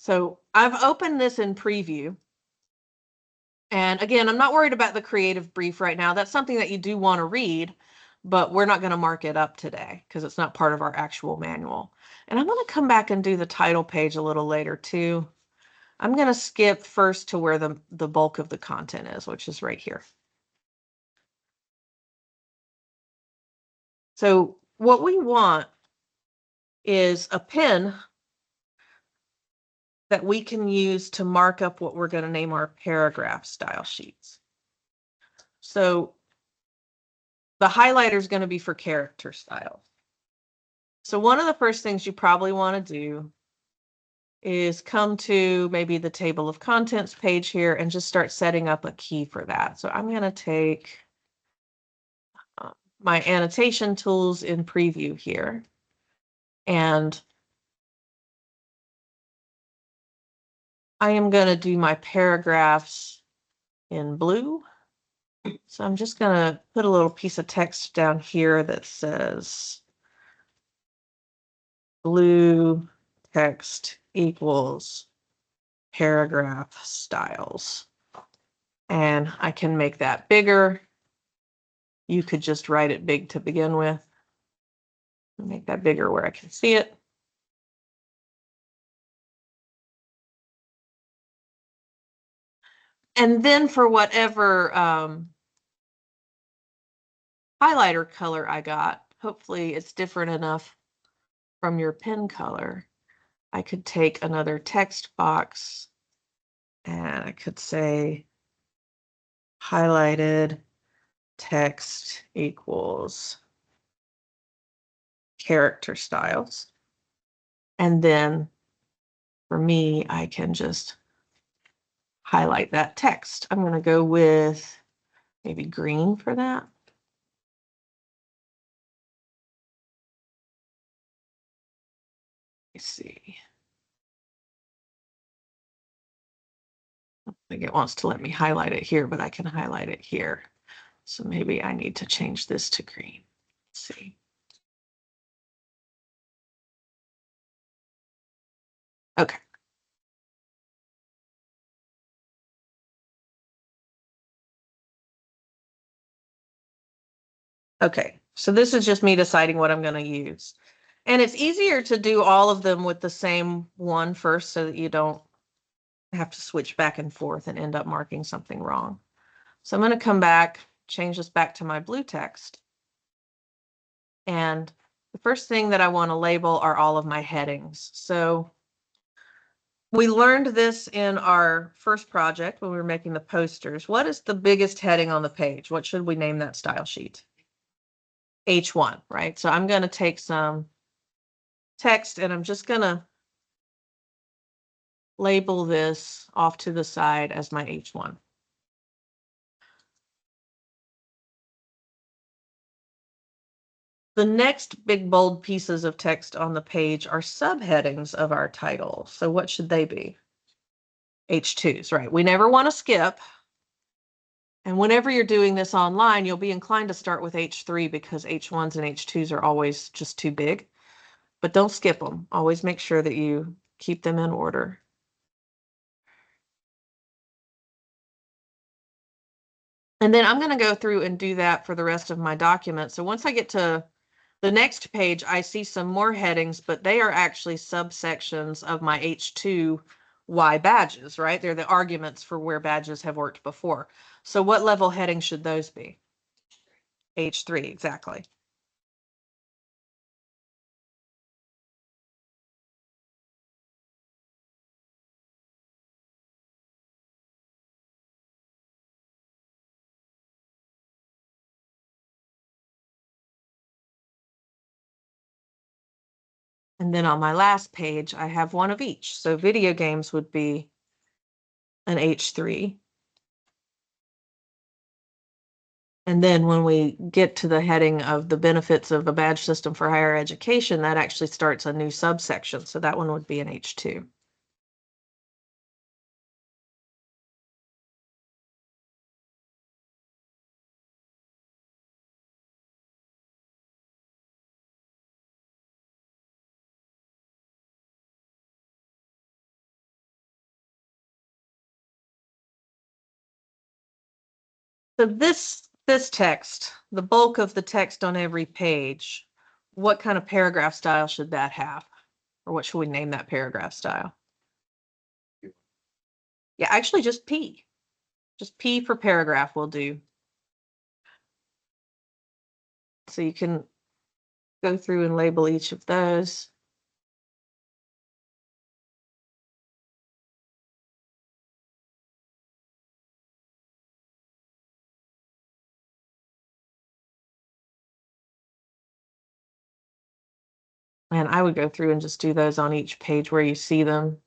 So I've opened this in preview. And again, I'm not worried about the creative brief right now. That's something that you do want to read, but we're not going to mark it up today because it's not part of our actual manual. And I'm going to come back and do the title page a little later too. I'm going to skip first to where the bulk of the content is, which is right here. So what we want is a pen that we can use to mark up what we're going to name our paragraph style sheets. So the highlighter is going to be for character styles. So one of the first things you probably want to do is come to maybe the table of contents page here and just start setting up a key for that. So I'm going to take my annotation tools in preview here, and I am going to do my paragraphs in blue. So I'm just going to put a little piece of text down here that says blue text equals paragraph styles. And I can make that bigger. You could just write it big to begin with. Make that bigger where I can see it. And then for whatever highlighter color I got, hopefully it's different enough from your pen color. I could take another text box and I could say highlighted text equals character styles. And then for me, I can just highlight that text. I'm going to go with maybe green for that. Let's see. I think it wants to let me highlight it here, but I can highlight it here. So maybe I need to change this to green. Let's see. Okay. Okay, so this is just me deciding what I'm going to use. And it's easier to do all of them with the same one first so that you don't have to switch back and forth and end up marking something wrong. So I'm going to come back, change this back to my blue text. And the first thing that I want to label are all of my headings. So we learned this in our first project when we were making the posters. What is the biggest heading on the page? What should we name that style sheet? H1, right? So I'm going to take some text and I'm just going to label this off to the side as my H1. The next big bold pieces of text on the page are subheadings of our title. So what should they be? H2s, right? We never want to skip. And whenever you're doing this online, you'll be inclined to start with H3 because H1s and H2s are always just too big. But don't skip them. Always make sure that you keep them in order. And then I'm going to go through and do that for the rest of my document. So once I get to the next page, I see some more headings, but they are actually subsections of my H2Y badges, right? They're the arguments for where badges have worked before. So what level heading should those be? H3, exactly. And then on my last page, I have one of each. So video games would be an H3. And then when we get to the heading of the benefits of a badge system for higher education, that actually starts a new subsection. So that one would be an H2. So this text, the bulk of the text on every page, what kind of paragraph style should that have? Or what should we name that paragraph style? Yeah, actually just P. Just P for paragraph will do. So you can go through and label each of those. And I would go through and just do those on each page where you see them.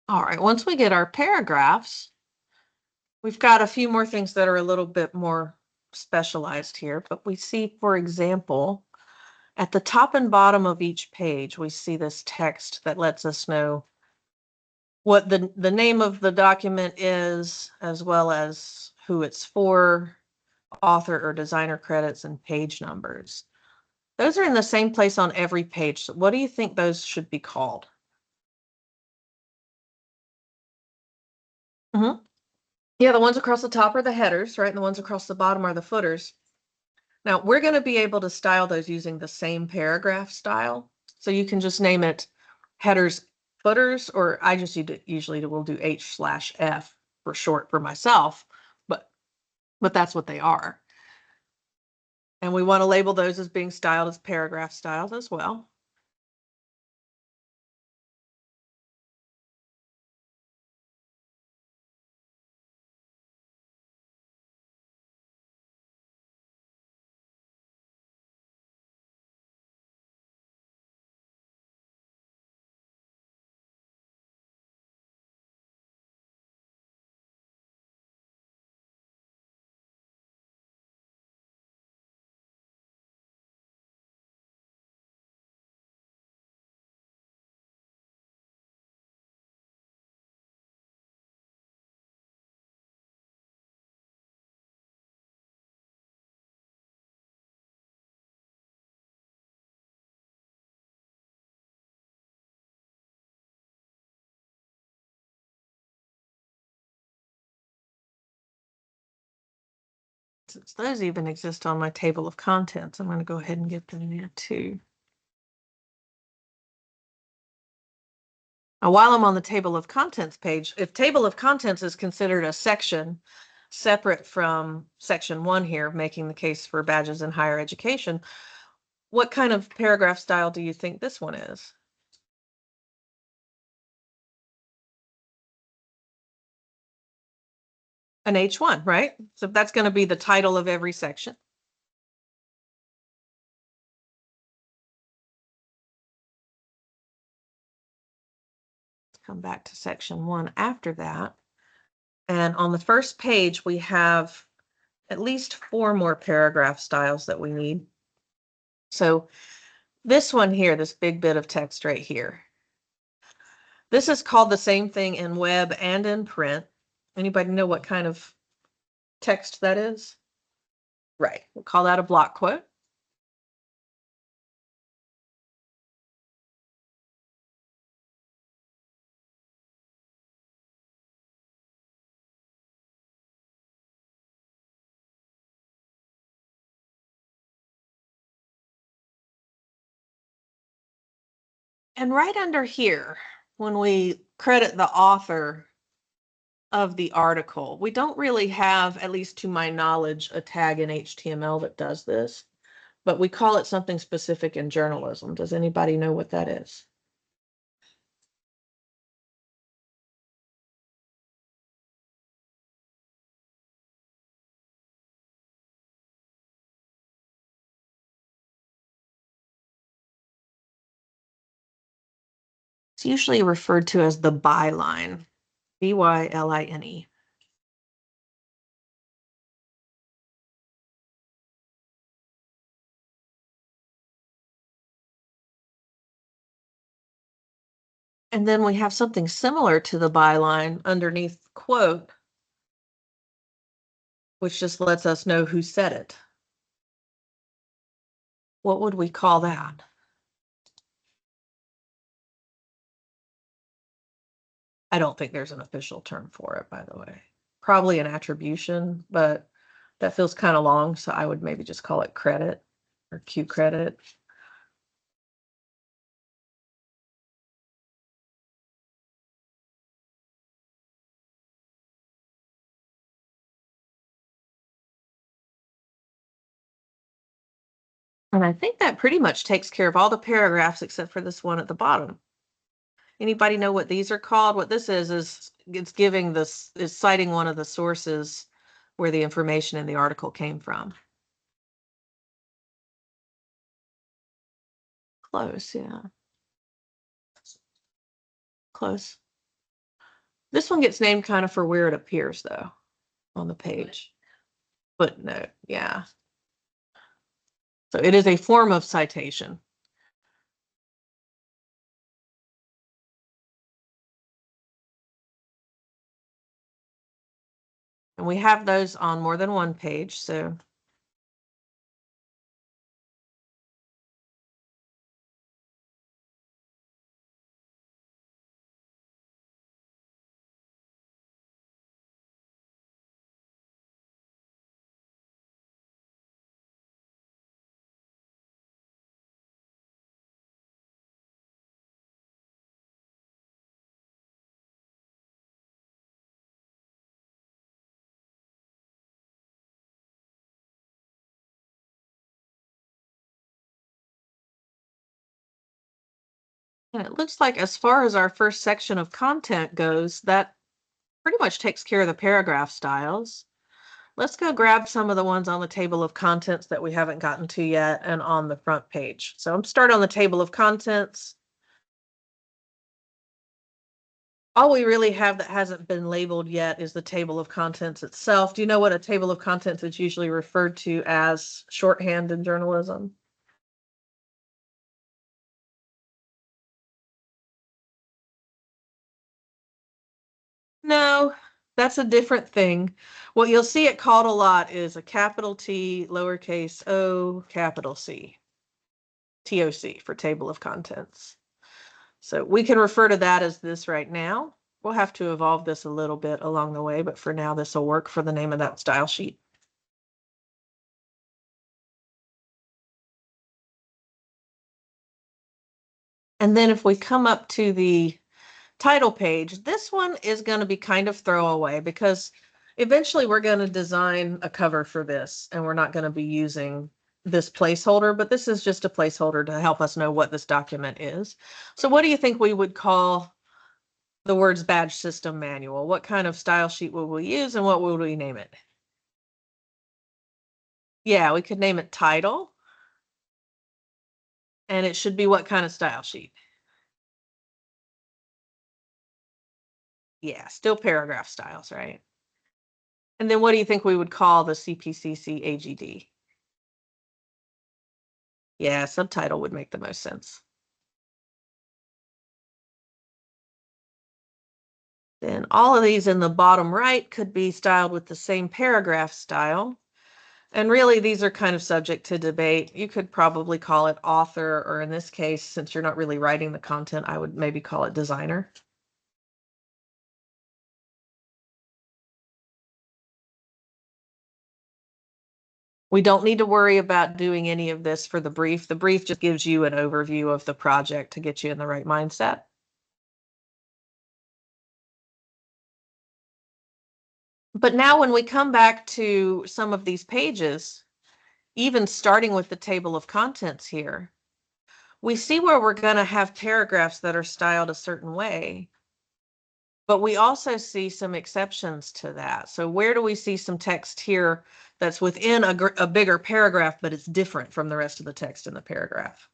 All right, once we get our paragraphs, we've got a few more things that are a little bit more specialized here, but we see, for example, at the top and bottom of each page, we see this text that lets us know what the name of the document is, as well as who it's for, author or designer credits, and page numbers. Those are in the same place on every page. So what do you think those should be called? Yeah, the ones across the top are the headers, right? And the ones across the bottom are the footers. Now, we're going to be able to style those using the same paragraph style. So you can just name it headers, footers, or I just usually will do H/F for short for myself, but that's what they are. And we want to label those as being styled as paragraph styles as well. Since those even exist on my table of contents, I'm going to go ahead and get them in there too. Now, while I'm on the table of contents page, if table of contents is considered a section separate from section 1 here, making the case for badges in higher education, what kind of paragraph style do you think this one is? An H1, right? So that's going to be the title of every section. Let's come back to section 1 after that. And on the first page, we have at least 4 more paragraph styles that we need. So this one here, this big bit of text right here, this is called the same thing in web and in print. Anybody know what kind of text that is? Right, we'll call that a block quote. And right under here, when we credit the author of the article, we don't really have, at least to my knowledge, a tag in HTML that does this, but we call it something specific in journalism. Does anybody know what that is? It's usually referred to as the byline, B-Y-L-I-N-E. And then we have something similar to the byline underneath the quote, which just lets us know who said it. What would we call that? I don't think there's an official term for it, by the way. Probably an attribution, but that feels kind of long, so I would maybe just call it credit or Q credit. And I think that pretty much takes care of all the paragraphs except for this one at the bottom. Anybody know what these are called? What this is it's giving this, is citing one of the sources where the information in the article came from. Close, yeah. Close. This one gets named kind of for where it appears, though, on the page. Footnote, yeah. So it is a form of citation. And we have those on more than one page, so and it looks like as far as our first section of content goes, that pretty much takes care of the paragraph styles. Let's go grab some of the ones on the table of contents that we haven't gotten to yet and on the front page. So I'm starting on the table of contents. All we really have that hasn't been labeled yet is the table of contents itself. Do you know what a table of contents is usually referred to as shorthand in journalism? No, that's a different thing. What you'll see it called a lot is a capital T, lowercase o, capital C. TOC for table of contents. So we can refer to that as this right now. We'll have to evolve this a little bit along the way, but for now, this will work for the name of that style sheet. And then if we come up to the title page, this one is going to be kind of throwaway because eventually we're going to design a cover for this and we're not going to be using this placeholder, but this is just a placeholder to help us know what this document is. So what do you think we would call the words badge system manual? What kind of style sheet will we use and what would we name it? Yeah, we could name it title. And it should be what kind of style sheet? Yeah, still paragraph styles, right? And then what do you think we would call the CPCC AGD? Yeah, subtitle would make the most sense. Then all of these in the bottom right could be styled with the same paragraph style. And really, these are kind of subject to debate. You could probably call it author, or in this case, since you're not really writing the content, I would maybe call it designer. We don't need to worry about doing any of this for the brief. The brief just gives you an overview of the project to get you in the right mindset. But now when we come back to some of these pages, even starting with the table of contents here, we see where we're going to have paragraphs that are styled a certain way. But we also see some exceptions to that. So where do we see some text here that's within a bigger paragraph, but it's different from the rest of the text in the paragraph?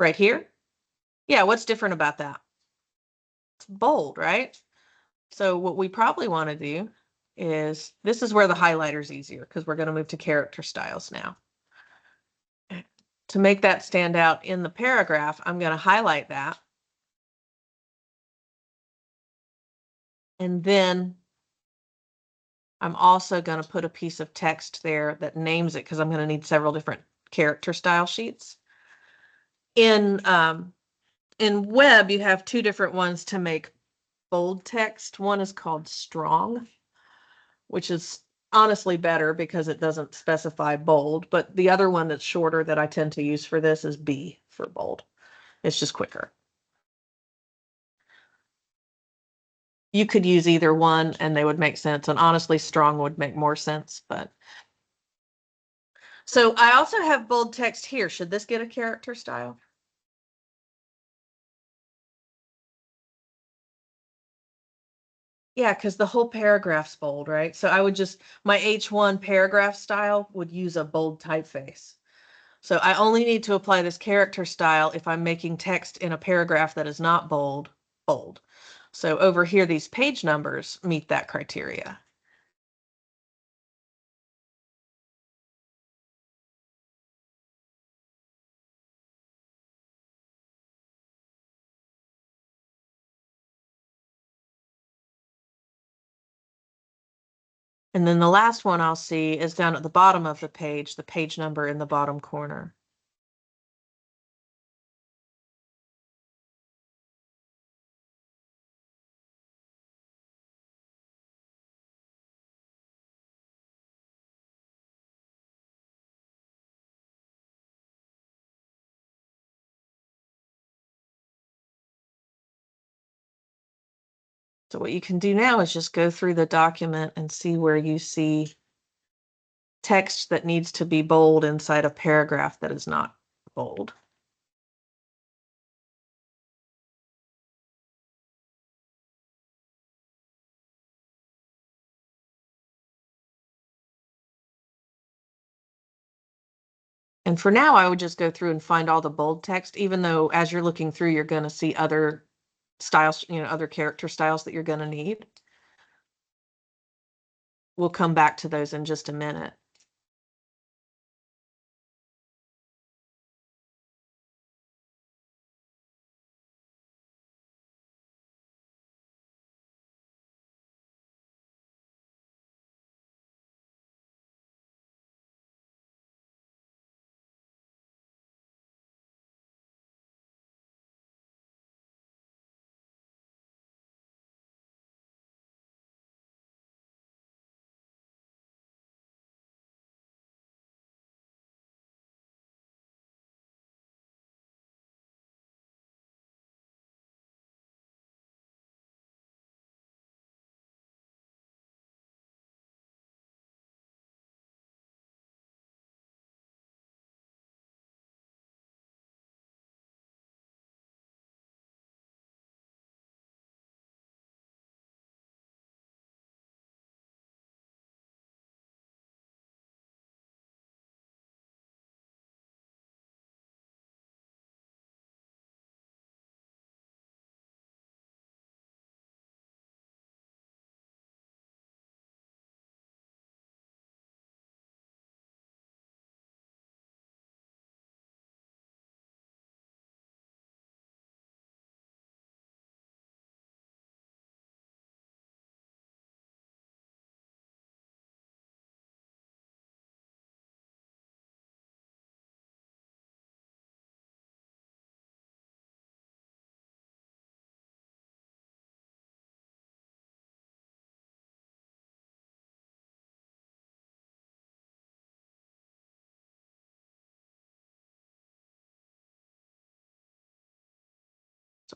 Right here? Yeah, what's different about that? It's bold, right? So what we probably want to do is, this is where the highlighter's easier because we're going to move to character styles now. To make that stand out in the paragraph, I'm going to highlight that. And then I'm also going to put a piece of text there that names it because I'm going to need several different character style sheets. In web, you have two different ones to make bold text. One is called strong, which is honestly better because it doesn't specify bold, but the other one that's shorter that I tend to use for this is B for bold. It's just quicker. You could use either one and they would make sense. And honestly, strong would make more sense, but. So I also have bold text here. Should this get a character style? Yeah, because the whole paragraph's bold, right? So I would just, my H1 paragraph style would use a bold typeface. So I only need to apply this character style if I'm making text in a paragraph that is not bold, bold. So over here, these page numbers meet that criteria. And then the last one I'll see is down at the bottom of the page number in the bottom corner. So what you can do now is just go through the document and see where you see text that needs to be bold inside a paragraph that is not bold. And for now, I would just go through and find all the bold text, even though as you're looking through, you're going to see other styles, other character styles that you're going to need. We'll come back to those in just a minute.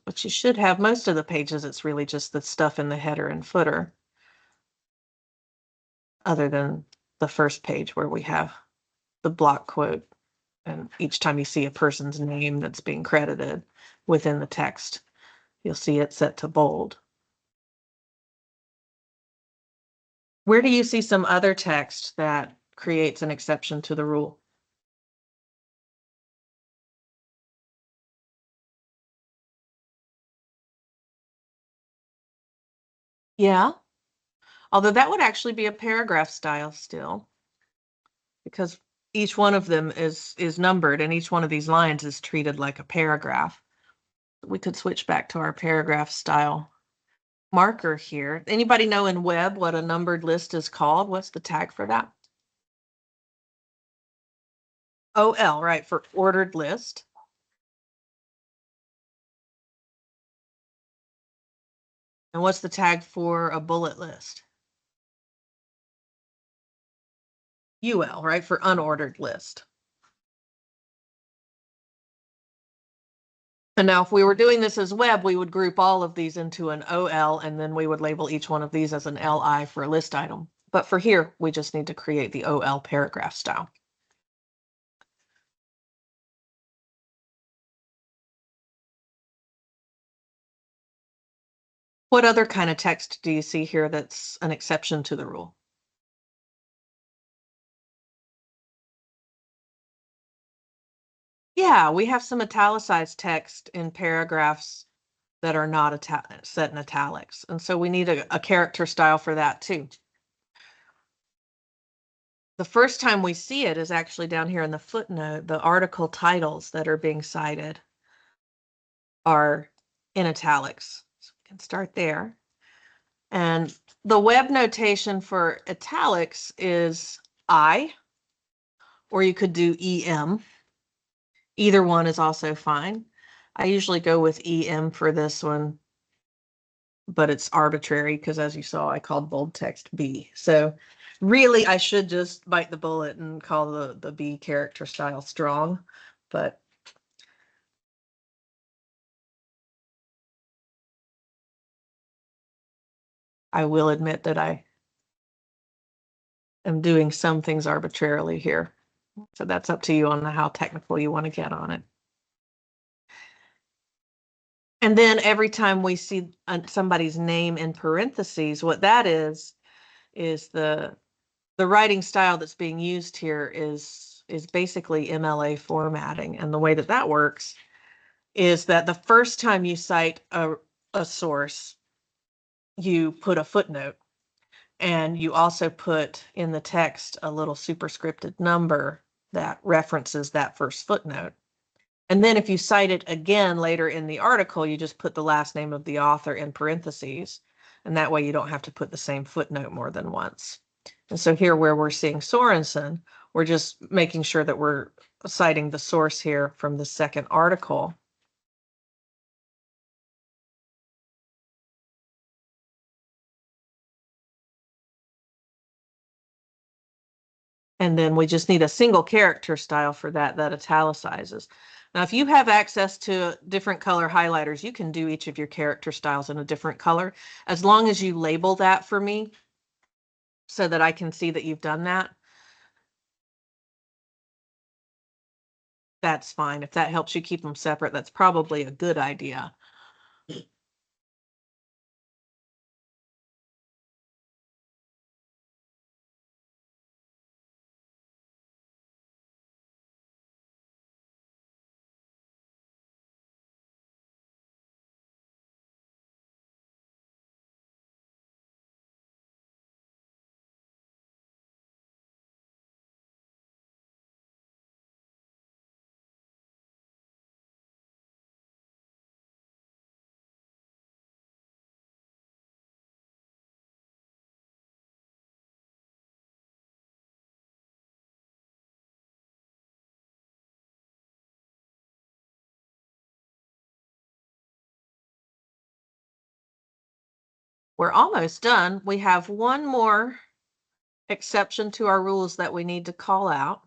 But you should have most of the pages. It's really just the stuff in the header and footer, other than the first page where we have the block quote. And each time you see a person's name that's being credited within the text, you'll see it set to bold. Where do you see some other text that creates an exception to the rule? Yeah, although that would actually be a paragraph style still, because each one of them is numbered and each one of these lines is treated like a paragraph. We could switch back to our paragraph style marker here. Anybody know in web what a numbered list is called? What's the tag for that? OL, right, for ordered list. And what's the tag for a bullet list? UL, right, for unordered list. And now if we were doing this as web, we would group all of these into an OL, and then we would label each one of these as an LI for a list item. But for here, we just need to create the OL paragraph style. What other kind of text do you see here that's an exception to the rule? Yeah, we have some italicized text in paragraphs that are not set in italics. And so we need a character style for that too. The first time we see it is actually down here in the footnote. The article titles that are being cited are in italics. So we can start there. And the web notation for italics is I, or you could do EM. Either one is also fine. I usually go with EM for this one, but it's arbitrary because, as you saw, I called bold text B. So really, I should just bite the bullet and call the B character style strong, but I will admit that I am doing some things arbitrarily here. So that's up to you on how technical you want to get on it. And then every time we see somebody's name in parentheses, what that is the writing style that's being used here is basically MLA formatting. And the way that that works is that the first time you cite a source, you put a footnote, and you also put in the text a little superscripted number that references that first footnote. And then if you cite it again later in the article, you just put the last name of the author in parentheses. And that way you don't have to put the same footnote more than once. And so here where we're seeing Sorensen, we're just making sure that we're citing the source here from the second article. And then we just need a single character style for that italicizes. Now, if you have access to different color highlighters, you can do each of your character styles in a different color, as long as you label that for me so that I can see that you've done that. That's fine. If that helps you keep them separate, that's probably a good idea. We're almost done. We have one more exception to our rules that we need to call out.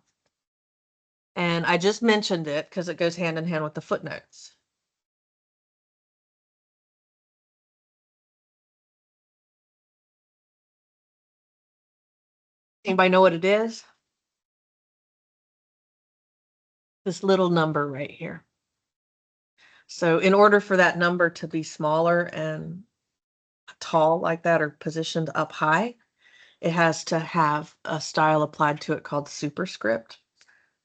And I just mentioned it because it goes hand in hand with the footnotes. Anybody know what it is? This little number right here. So in order for that number to be smaller and tall like that or positioned up high, it has to have a style applied to it called superscript.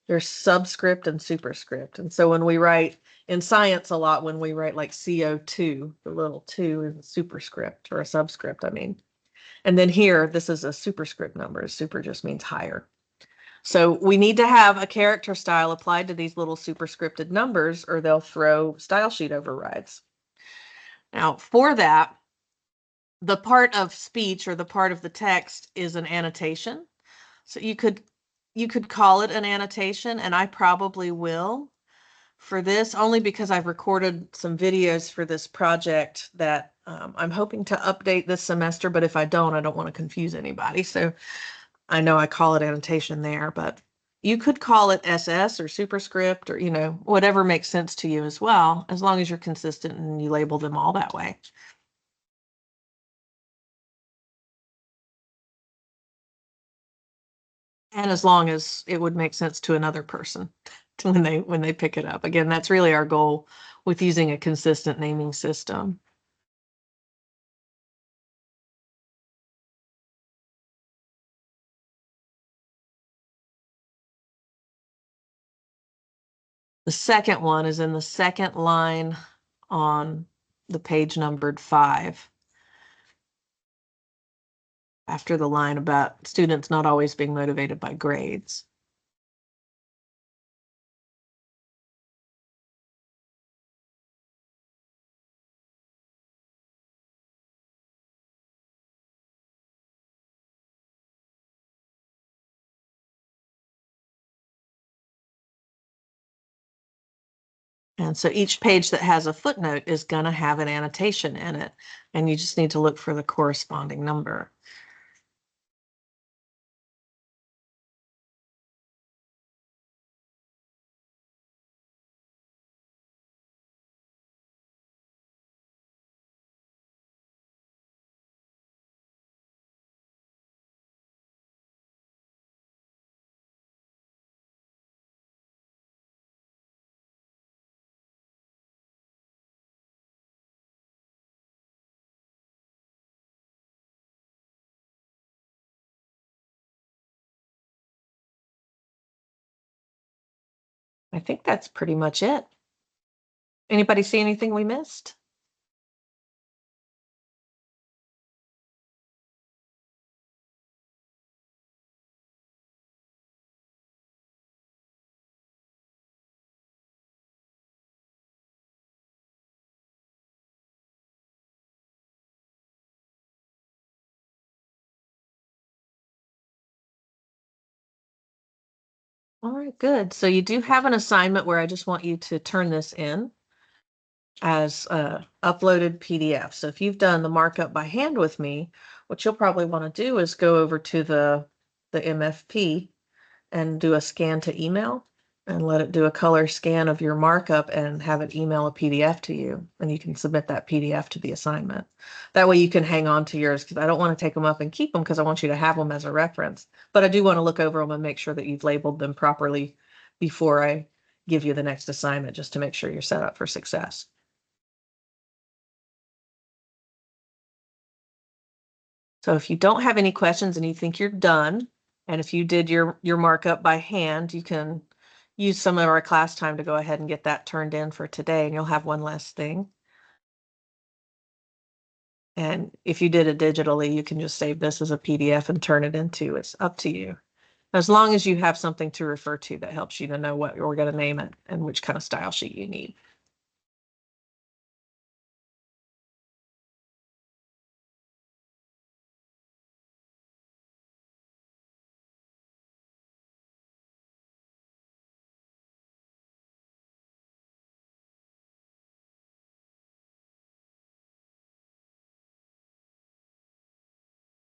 There's subscript and superscript. And so when we write in science a lot, when we write like CO2, the little 2 is a superscript or a subscript, I mean. And then here, this is a superscript number. Super just means higher. So we need to have a character style applied to these little superscripted numbers or they'll throw style sheet overrides. Now for that, the part of speech or the part of the text is an annotation. So you could call it an annotation, and I probably will for this only because I've recorded some videos for this project that I'm hoping to update this semester, but if I don't want to confuse anybody. So I know I call it annotation there, but you could call it SS or superscript or, whatever makes sense to you as well, as long as you're consistent and you label them all that way. And as long as it would make sense to another person when they pick it up. Again, that's really our goal with using a consistent naming system. The second one is in the second line on the page numbered 5. After the line about students not always being motivated by grades. And so each page that has a footnote is going to have an annotation in it, and you just need to look for the corresponding number. I think that's pretty much it. Anybody see anything we missed? All right, good. So you do have an assignment where I just want you to turn this in as a uploaded PDF. So if you've done the markup by hand with me, what you'll probably want to do is go over to the MFP and do a scan to email and let it do a color scan of your markup and have it email a PDF to you. And you can submit that PDF to the assignment. That way you can hang on to yours because I don't want to take them up and keep them because I want you to have them as a reference. But I do want to look over them and make sure that you've labeled them properly before I give you the next assignment, just to make sure you're set up for success. So if you don't have any questions and you think you're done, and if you did your markup by hand, you can use some of our class time to go ahead and get that turned in for today, and you'll have one less thing. And if you did it digitally, you can just save this as a PDF and turn it into, it's up to you. As long as you have something to refer to that helps you to know what you're going to name it and which kind of style sheet you need.